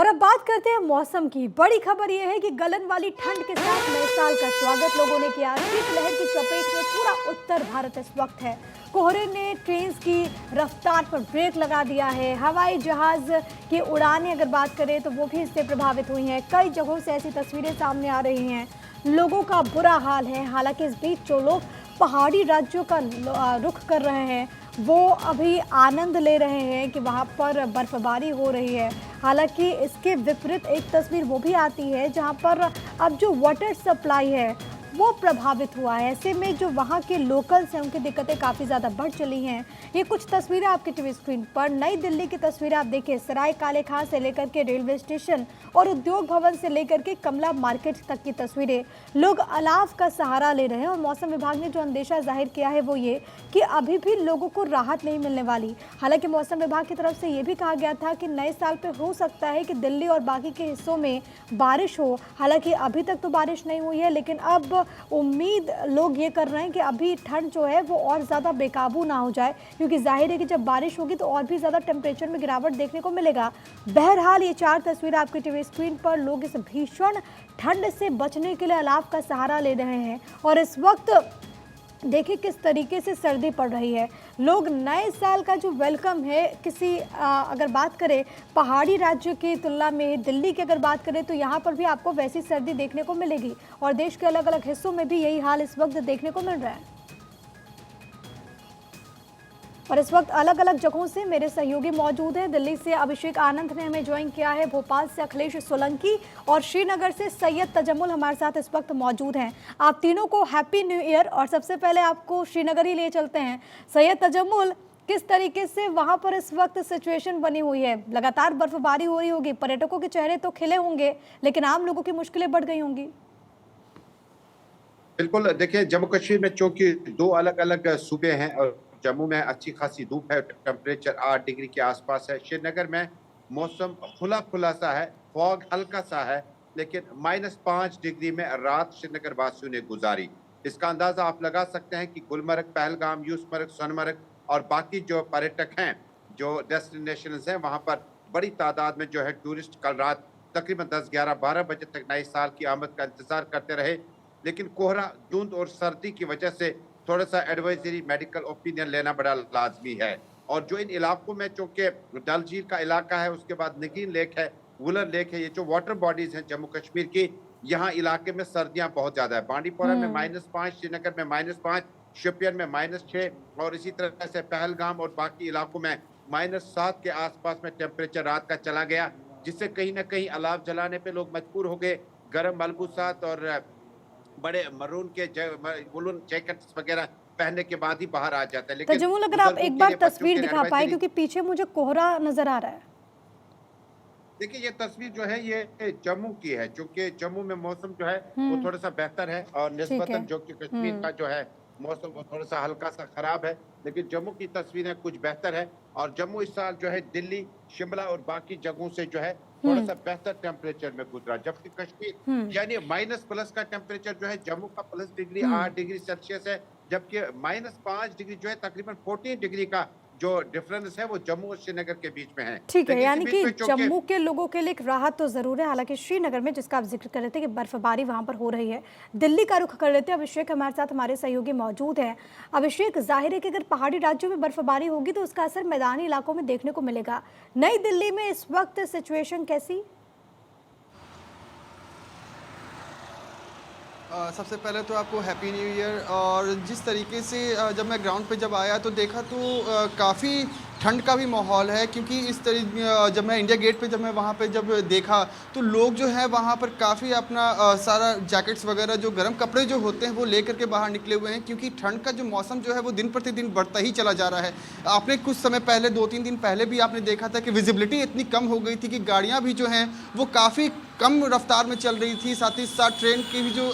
और अब बात करते हैं मौसम की। बड़ी खबर यह है कि गलन वाली ठंड के साथ नए साल का स्वागत लोगों ने किया। शीतलहर की चपेट में पूरा उत्तर भारत इस वक्त है। कोहरे ने ट्रेन की रफ्तार पर ब्रेक लगा दिया है। हवाई जहाज की उड़ानें अगर बात करें तो वो भी इससे प्रभावित हुई हैं। कई जगहों से ऐसी तस्वीरें सामने आ रही हैं। लोगों का बुरा हाल है। हालांकि इस बीच जो लोग पहाड़ी राज्यों का रुख कर रहे हैं वो अभी आनंद ले रहे हैं कि वहाँ पर बर्फबारी हो रही है। हालांकि इसके विपरीत एक तस्वीर वो भी आती है जहाँ पर अब जो वाटर सप्लाई है वो प्रभावित हुआ है। ऐसे में जो वहाँ के लोकल्स हैं उनकी दिक्कतें काफ़ी ज़्यादा बढ़ चली हैं। ये कुछ तस्वीरें आपकी टीवी स्क्रीन पर। नई दिल्ली की तस्वीरें आप देखिए। सराय काले खां से लेकर के रेलवे स्टेशन और उद्योग भवन से लेकर के कमला मार्केट तक की तस्वीरें। लोग अलाव का सहारा ले रहे हैं और मौसम विभाग ने जो अंदेशा जाहिर किया है वो ये कि अभी भी लोगों को राहत नहीं मिलने वाली। हालांकि मौसम विभाग की तरफ से ये भी कहा गया था कि नए साल पे हो सकता है कि दिल्ली और बाकी के हिस्सों में बारिश हो। हालांकि अभी तक तो बारिश नहीं हुई है, लेकिन अब उम्मीद लोग ये कर रहे हैं कि अभी ठंड जो है वो और ज़्यादा बेकाबू ना हो जाए, क्योंकि जाहिर है कि जब बारिश होगी तो और भी ज़्यादा टेम्परेचर में गिरावट देखने को मिलेगा। बहरहाल ये चार तस्वीर आपकी टीवी स्क्रीन पर। लोग इस भीषण ठंड से बचने के लिए अलाव का सहारा ले रहे हैं और इस वक्त देखिए किस तरीके से सर्दी पड़ रही है। लोग नए साल का जो वेलकम है किसी अगर बात करें पहाड़ी राज्यों की तुलना में दिल्ली की अगर बात करें तो यहाँ पर भी आपको वैसी सर्दी देखने को मिलेगी और देश के अलग अलग हिस्सों में भी यही हाल इस वक्त देखने को मिल रहा है। और इस वक्त अलग अलग जगहों से मेरे सहयोगी मौजूद हैं। दिल्ली से अभिषेक आनंद ने हमें ज्वाइन किया है, भोपाल से अखिलेश सोलंकी और श्रीनगर से सैयद तजम्मुल हमारे साथ इस वक्त मौजूद हैं। आप तीनों को हैप्पी न्यू ईयर। और सबसे पहले आपको श्रीनगर ही ले चलते हैं। सैयद तजम्मुल, किस तरीके से वहां पर इस वक्त सिचुएशन बनी हुई है? लगातार बर्फबारी हो रही होगी, पर्यटकों के चेहरे तो खिले होंगे, लेकिन आम लोगों की मुश्किलें बढ़ गई होंगी। बिल्कुल, देखिए जम्मू कश्मीर में चूंकि दो अलग अलग सूबे हैं और जम्मू में अच्छी खासी धूप है, टेम्परेचर 8 डिग्री के आसपास है। श्रीनगर में मौसम खुला खुला सा है, फॉग हल्का सा है, लेकिन -5 डिग्री में रात श्रीनगर वासियों ने गुजारी। इसका अंदाजा आप लगा सकते हैं कि गुलमर्ग, पहलगाम, यूसमर्ग, सोनमर्ग और बाकी जो पर्यटक हैं, जो डेस्टिनेशंस हैं, वहां पर बड़ी तादाद में जो है टूरिस्ट कल रात तकरीबन 10, 11, 12 बजे तक नए साल की आमद का इंतजार करते रहे। लेकिन कोहरा, धुंध और सर्दी की वजह से थोड़ा सा एडवाइजरी, मेडिकल ओपिनियन लेना बड़ा लाजमी है। और जो इन इलाकों में चूंकि डल झील का इलाका है, उसके बाद नगीन लेक है, वुलर लेक है, ये जो वाटर बॉडीज हैं जम्मू कश्मीर की, यहाँ इलाके में सर्दियां बहुत ज्यादा है। बांडीपोरा में -5, श्रीनगर में -5, शोपियान में -6 और इसी तरह से पहलगाम और बाकी इलाकों में -7 के आसपास में टेम्परेचर रात का चला गया, जिससे कहीं ना कहीं अलाव जलाने पे लोग मजबूर हो गए। गर्म मलबूसात और बड़े मरून के वुलन जैकेट्स वगैरह पहनने के बाद ही बाहर आ जाता है। लेकिन तजम्मुल, अगर आप एक बार तस्वीर दिखा पाए, क्योंकि पीछे मुझे कोहरा नजर आ रहा है। देखिए ये तस्वीर जो है ये जम्मू की है, क्योंकि जम्मू में मौसम जो है वो थोड़ा सा बेहतर है और निस्बतन जो कि कश्मीर का जो है मौसम वो थोड़ा सा हल्का सा खराब है। लेकिन जम्मू की तस्वीरें कुछ बेहतर है और जम्मू इस साल जो है दिल्ली, शिमला और बाकी जगहों से जो है थोड़ा सा बेहतर टेम्परेचर में गुजरा, जबकि कश्मीर यानी -+ का टेम्परेचर जो है जम्मू का +8 डिग्री सेल्सियस है, जबकि -5 डिग्री जो है तकरीबन 14 डिग्री का जो डिफरेंस है वो जम्मू और श्रीनगर के बीच में है। ठीक है, यानी कि जम्मू के लोगों के लिए एक राहत तो जरूर है। हालांकि श्रीनगर में, जिसका आप जिक्र कर रहे थे कि बर्फबारी वहां पर हो रही है, दिल्ली का रुख कर रहे थे। अभिषेक हमारे साथ, हमारे सहयोगी मौजूद हैं। अभिषेक, जाहिर है कि अगर पहाड़ी राज्यों में बर्फबारी होगी तो उसका असर मैदानी इलाकों में देखने को मिलेगा। नई दिल्ली में इस वक्त सिचुएशन कैसी? सबसे पहले तो आपको हैप्पी न्यू ईयर। और जिस तरीके से जब मैं ग्राउंड पे जब आया तो देखा तो काफ़ी ठंड का भी माहौल है, क्योंकि इस तरीके जब मैं इंडिया गेट पे जब मैं वहाँ पे जब देखा तो लोग जो है वहाँ पर काफ़ी अपना सारा जैकेट्स वगैरह जो गर्म कपड़े जो होते हैं वो लेकर के बाहर निकले हुए हैं, क्योंकि ठंड का जो मौसम जो है वो दिन प्रतिदिन बढ़ता ही चला जा रहा है। आपने कुछ समय पहले 2-3 दिन पहले भी आपने देखा था कि विजिबिलिटी इतनी कम हो गई थी कि गाड़ियाँ भी जो हैं वो काफ़ी कम रफ्तार में चल रही थी। साथ ही साथ ट्रेन की भी जो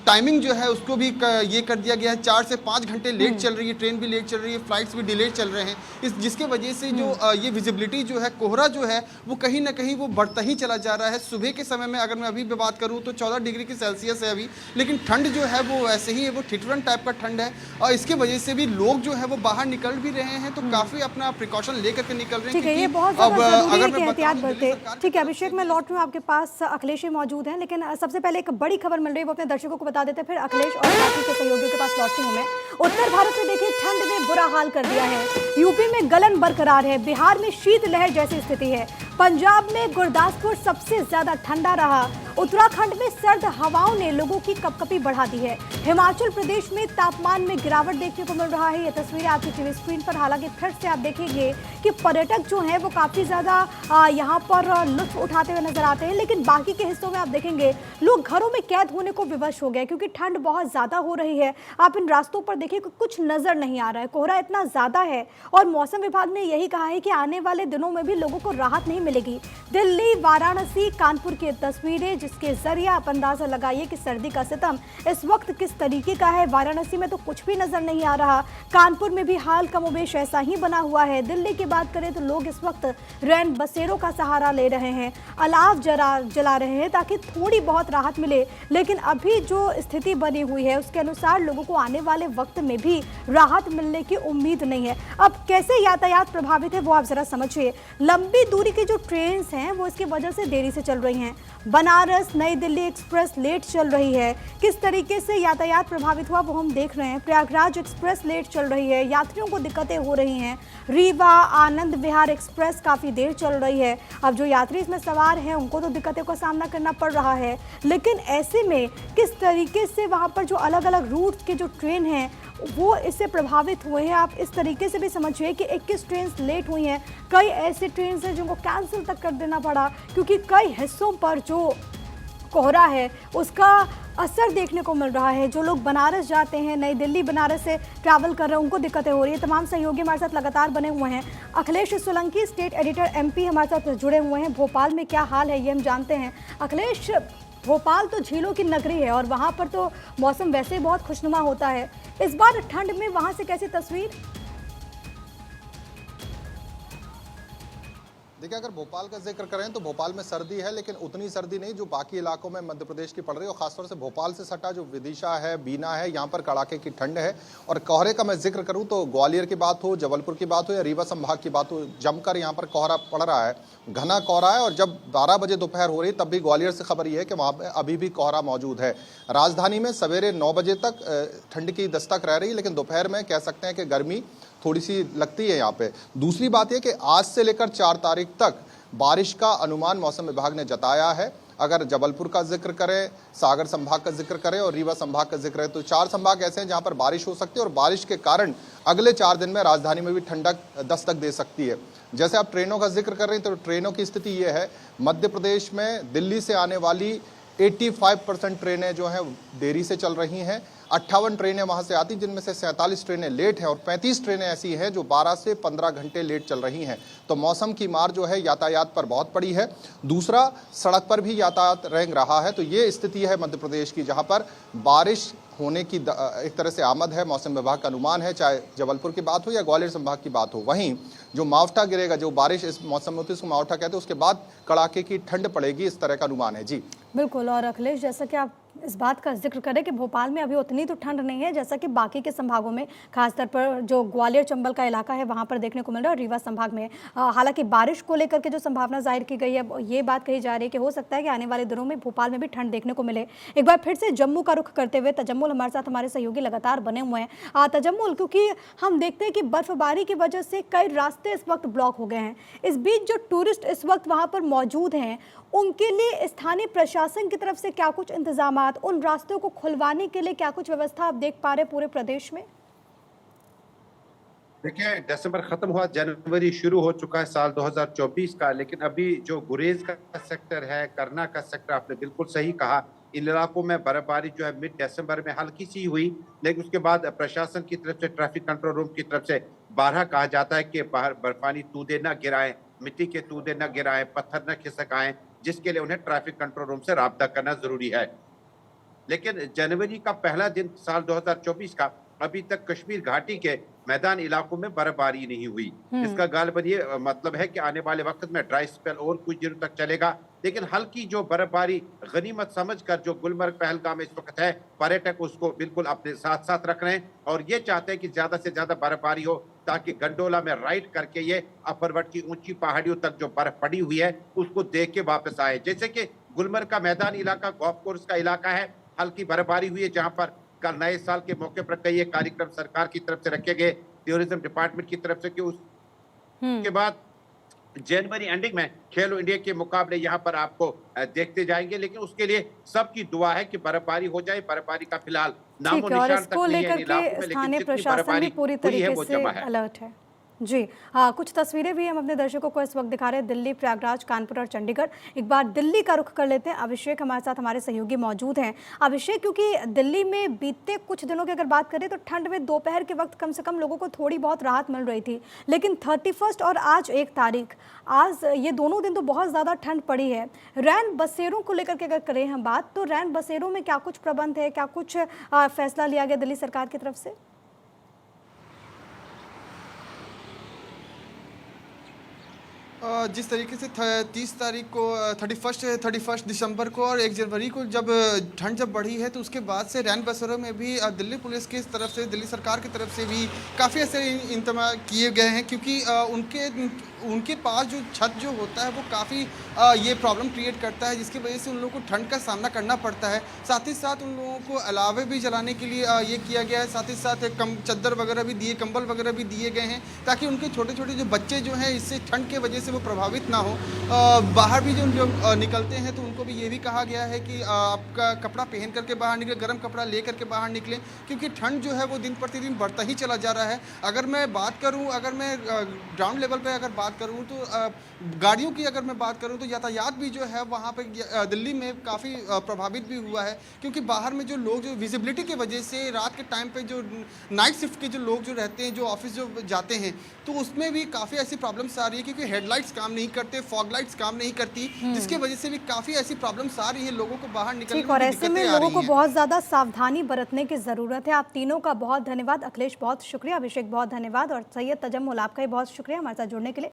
टाइमिंग जो है उसको भी ये कर दिया गया है, 4 से 5 घंटे लेट चल रही है, ट्रेन भी लेट चल रही है, फ्लाइट्स भी डिले चल रहे हैं, इस जिसके वजह से जो ये विजिबिलिटी जो है, कोहरा जो है वो कहीं ना कहीं वो बढ़ता ही चला जा रहा है। सुबह के समय में अगर मैं अभी भी बात करूँ तो 14 डिग्री की सेल्सियस है अभी, लेकिन ठंड जो है वो ऐसे ही है, वो ठिठुरन टाइप का ठंड है, और इसके वजह से भी लोग जो है वो बाहर निकल भी रहे हैं, तो काफ़ी अपना प्रिकॉशन लेकर के निकल रहे हैं। ठीक है, ये बहुत ज़रूरी है कि एहतियात बरते। ठीक है अभिषेक, मैं लौट रही हूँ आपके पास, अखिलेश मौजूद हैं, लेकिन सबसे पहले एक बड़ी खबर मिल रही है, वो अपने दर्शकों को बता देते हैं, फिर अखिलेश और बाकी के सहयोगियों के पास लौटती हूँ मैं। उत्तर भारत में देखिए ठंड ने बुरा हाल कर दिया है, यूपी में गलन बरकरार है, बिहार में शीतलहर जैसी स्थिति है, पंजाब में गुरदासपुर सबसे ज्यादा ठंडा रहा, उत्तराखंड में सर्द हवाओं ने लोगों की कपकपी बढ़ा दी है, हिमाचल प्रदेश में तापमान में गिरावट देखने को मिल रहा है। ये तस्वीरें आपकी टीवी स्क्रीन पर, हालांकि फिर से आप देखेंगे कि पर्यटक जो हैं वो काफ़ी ज़्यादा यहाँ पर लुत्फ उठाते हुए नजर आते हैं, लेकिन बाकी के हिस्सों में आप देखेंगे लोग घरों में कैद होने को विवश हो गए, क्योंकि ठंड बहुत ज़्यादा हो रही है। आप इन रास्तों पर देखिए कुछ नज़र नहीं आ रहा है, कोहरा इतना ज़्यादा है, और मौसम विभाग ने यही कहा है कि आने वाले दिनों में भी लोगों को राहत नहीं मिलेगी। दिल्ली, वाराणसी, कानपुर की तस्वीरें, जिसके जरिए आप अंदाजा लगाइए कि सर्दी का सितम इस वक्त किस तरीके का है। वाराणसी में तो कुछ भी नजर नहीं आ रहा, कानपुर में भी हाल कमोबेश ऐसा ही बना हुआ है। दिल्ली की बात करें तो लोग इस वक्त रैन बसेरों का सहारा ले रहे हैं, अलाव जला रहे हैं ताकि थोड़ी बहुत राहत मिले, लेकिन अभी जो स्थिति बनी हुई है उसके अनुसार लोगों को आने वाले वक्त में भी राहत मिलने की उम्मीद नहीं है। अब कैसे यातायात प्रभावित है वो आप जरा समझिए। लंबी दूरी की जो ट्रेन हैं वो इसकी वजह से देरी से चल रही हैं। बनारस नई दिल्ली एक्सप्रेस लेट चल रही है, किस तरीके से यातायात प्रभावित हुआ वो हम देख रहे हैं। प्रयागराज एक्सप्रेस लेट चल रही है, यात्रियों को दिक्कतें हो रही हैं। रीवा आनंद विहार एक्सप्रेस काफ़ी देर चल रही है, अब जो यात्री इसमें सवार हैं उनको तो दिक्कतों का सामना करना पड़ रहा है, लेकिन ऐसे में किस तरीके से वहाँ पर जो अलग अलग रूट के जो ट्रेन हैं वो इससे प्रभावित हुए हैं। आप इस तरीके से भी समझिए कि 21 ट्रेन लेट हुई हैं, कई ऐसे ट्रेन हैं जिनको कैंसिल तक कर देना पड़ा, क्योंकि कई हिस्सों पर जो कोहरा है उसका असर देखने को मिल रहा है। जो लोग बनारस जाते हैं, नई दिल्ली बनारस से ट्रैवल कर रहे हैं, उनको दिक्कतें हो रही है। तमाम सहयोगी हमारे साथ लगातार बने हुए हैं। Akhilesh Solanki state editor MP हमारे साथ जुड़े हुए हैं। भोपाल में क्या हाल है ये हम जानते हैं। अखिलेश, भोपाल तो झीलों की नगरी है और वहाँ पर तो मौसम वैसे ही बहुत खुशनुमा होता है, इस बार ठंड में वहाँ से कैसी तस्वीर? देखिए, अगर भोपाल का जिक्र करें तो भोपाल में सर्दी है, लेकिन उतनी सर्दी नहीं जो बाकी इलाकों में मध्य प्रदेश की पड़ रही है, और खासतौर से भोपाल से सटा जो विदिशा है, बीना है, यहाँ पर कड़ाके की ठंड है। और कोहरे का मैं जिक्र करूँ तो ग्वालियर की बात हो, जबलपुर की बात हो या रीवा संभाग की बात हो, जमकर यहाँ पर कोहरा पड़ रहा है, घना कोहरा है। और जब 12 बजे दोपहर हो रही तब भी ग्वालियर से खबर ये है कि वहाँ पर अभी भी कोहरा मौजूद है। राजधानी में सवेरे 9 बजे तक ठंड की दस्तक रह रही है, लेकिन दोपहर में कह सकते हैं कि गर्मी थोड़ी सी लगती है यहाँ पे। दूसरी बात यह कि आज से लेकर 4 तारीख तक बारिश का अनुमान मौसम विभाग ने जताया है। अगर जबलपुर का जिक्र करें, सागर संभाग का जिक्र करें और रीवा संभाग का जिक्र करें तो 4 संभाग ऐसे हैं जहां पर बारिश हो सकती है, और बारिश के कारण अगले 4 दिन में राजधानी में भी ठंडक दस्तक दे सकती है। जैसे आप ट्रेनों का जिक्र कर रहे हैं तो ट्रेनों की स्थिति ये है, मध्य प्रदेश में दिल्ली से आने वाली 85% ट्रेनें जो हैं देरी से चल रही हैं। 58 ट्रेनें वहां से आती, जिनमें से 47 ट्रेनें लेट हैं और 35 ट्रेनें ऐसी हैं जो 12 से 15 घंटे लेट चल रही हैं। तो मौसम की मार जो है यातायात पर बहुत पड़ी है। दूसरा, सड़क पर भी यातायात रेंग रहा है। तो ये स्थिति है मध्य प्रदेश की, जहां पर बारिश होने की एक तरह से आमद है, मौसम विभाग का अनुमान है, चाहे जबलपुर की बात हो या ग्वालियर संभाग की बात हो। वहीं जो मावठा गिरेगा, जो बारिश इस मौसम में होती है उसको मावठा कहते हैं, उसके बाद कड़ाके की ठंड पड़ेगी, इस तरह का अनुमान है। जी बिल्कुल। और अखिलेश, जैसा कि आप इस बात का जिक्र करें कि भोपाल में अभी उतनी तो ठंड नहीं है जैसा कि बाकी के संभागों में, खासतौर पर जो ग्वालियर चंबल का इलाका है वहाँ पर देखने को मिल रहा है, और रीवा संभाग में हालांकि बारिश को लेकर के जो संभावना जाहिर की गई है, ये बात कही जा रही है कि हो सकता है कि आने वाले दिनों में भोपाल में भी ठंड देखने को मिले। एक बार फिर से जम्मू का रुख करते हुए तजम्मुल हमारे साथ, हमारे सहयोगी लगातार बने हुए हैं। तजम्मुल, क्योंकि हम देखते हैं कि बर्फबारी की वजह से कई रास्ते इस वक्त ब्लॉक हो गए हैं, इस बीच जो टूरिस्ट इस वक्त वहाँ पर मौजूद हैं उनके लिए स्थानीय प्रशासन की तरफ से क्या कुछ इंतजामात, उन रास्तों को खुलवाने के लिए क्या कुछ व्यवस्था आप देख पा रहे पूरे प्रदेश में? देखिए, दिसंबर खत्म हुआ, जनवरी शुरू हो चुका है साल 2024 का, लेकिन अभी जो गुरेज का सेक्टर है, करना का सेक्टर, आपने बिल्कुल सही कहा, इन इलाकों में बर्फबारी जो है मिड दिसंबर में हल्की सी हुई, लेकिन उसके बाद प्रशासन की तरफ से, ट्रैफिक कंट्रोल रूम की तरफ से बारहा कहा जाता है कि बाहर बर्फानी तूदे न गिराएं, मिट्टी के तूदे न गिराएं, पत्थर न खिसकाएं, जिसके लिए उन्हें ट्रैफिक कंट्रोल रूम से राब्ता करना जरूरी है। लेकिन जनवरी का पहला दिन साल 2024 का अभी तक कश्मीर घाटी के मैदान इलाकों में बर्फबारी नहीं हुई। इसका गालिबन ये मतलब है कि आने वाले वक्त में ड्राई स्पेल और कुछ दिनों तक चलेगा, लेकिन हल्की जो बर्फबारी गनीमत समझकर जो गुलमर्ग पहलगाम में इस वक्त है, पर्यटक उसको बिल्कुल अपने साथ साथ रख रहे हैं और ये चाहते हैं कि ज्यादा से ज्यादा बर्फबारी हो ताकि गंडोला में राइड करके ये अफरवट की ऊंची पहाड़ियों तक जो बर्फ पड़ी हुई है उसको देख के वापस आए। जैसे कि गुलमर्ग का मैदानी इलाका गोल्फ कोर्स का इलाका है, हल्की बर्फबारी हुई है जहां पर कल नए साल के मौके पर कई कार्यक्रम सरकार की तरफ से रखे गए, टूरिज्म डिपार्टमेंट की तरफ से, कि उसके बाद जनवरी एंडिंग में खेलो इंडिया के मुकाबले यहाँ पर आपको देखते जाएंगे। लेकिन उसके लिए सबकी दुआ है कि बर्फबारी हो जाए। बर्फबारी का फिलहाल नामो ठीक है, और निशान तक इसको नहीं है लेकर इन इलाकों के में, लेकिन स्थानीय जितनी प्रशासन भी बर्फबारी पूरी हुई है तरीके वो से जमा है। अलर्ट है। जी हाँ, कुछ तस्वीरें भी हम अपने दर्शकों को इस वक्त दिखा रहे हैं, दिल्ली, प्रयागराज, कानपुर और चंडीगढ़। एक बार दिल्ली का रुख कर लेते हैं। अभिषेक हमारे साथ, हमारे सहयोगी मौजूद हैं। अभिषेक, क्योंकि दिल्ली में बीते कुछ दिनों की अगर बात करें तो ठंड में दोपहर के वक्त कम से कम लोगों को थोड़ी बहुत राहत मिल रही थी, लेकिन 31 और आज 1 तारीख, आज ये दोनों दिन तो बहुत ज़्यादा ठंड पड़ी है। रैन बसेरों को लेकर के अगर करें हम बात, तो रैन बसेरों में क्या कुछ प्रबंध है, क्या कुछ फैसला लिया गया दिल्ली सरकार की तरफ से? जिस तरीके से 30 तारीख को 31 दिसंबर को और 1 जनवरी को जब ठंड जब बढ़ी है, तो उसके बाद से रैन बसेरों में भी दिल्ली पुलिस की तरफ से, दिल्ली सरकार की तरफ से भी काफ़ी ऐसे इंतजाम किए गए हैं, क्योंकि उनके पास जो छत जो होता है वो काफ़ी ये प्रॉब्लम क्रिएट करता है, जिसकी वजह से उन लोगों को ठंड का सामना करना पड़ता है। साथ ही साथ उन लोगों को अलावे भी जलाने के लिए ये किया गया है। साथ ही साथ चद्दर वगैरह भी दिए, कंबल वगैरह भी दिए गए हैं, ताकि उनके छोटे छोटे जो बच्चे जो हैं इससे ठंड के वजह से वो प्रभावित ना हो। बाहर भी जो निकलते हैं तो उनको भी ये भी कहा गया है कि आपका कपड़ा पहन करके बाहर निकले, गर्म कपड़ा ले करके बाहर निकलें, क्योंकि ठंड जो है वो दिन प्रतिदिन बढ़ता ही चला जा रहा है। अगर मैं बात करूं, अगर मैं ग्राउंड लेवल पे अगर बात करूं, तो गाड़ियों की अगर मैं बात करूं तो यातायात भी जो है वहाँ पे दिल्ली में काफ़ी प्रभावित भी हुआ है, क्योंकि बाहर में जो लोग जो विजिबिलिटी की वजह से रात के टाइम पे जो नाइट शिफ्ट के जो लोग जो रहते हैं, जो ऑफिस जो जाते हैं, तो उसमें भी काफ़ी ऐसी प्रॉब्लम्स आ रही है, क्योंकि हेडलाइट्स काम नहीं करते, फॉग लाइट्स काम नहीं करती, जिसकी वजह से भी काफ़ी ऐसी प्रॉब्लम्स आ रही है, लोगों को बाहर निकलने में और भी ऐसे में दिक्कतें आ लोगों रही को हैं। बहुत ज़्यादा सावधानी बरतने की ज़रूरत है। आप तीनों का बहुत धन्यवाद। अखिलेश बहुत शुक्रिया, अभिषेक बहुत धन्यवाद, और सैयद तजम्मुल आपका ही बहुत शुक्रिया हमारे साथ जुड़ने के लिए।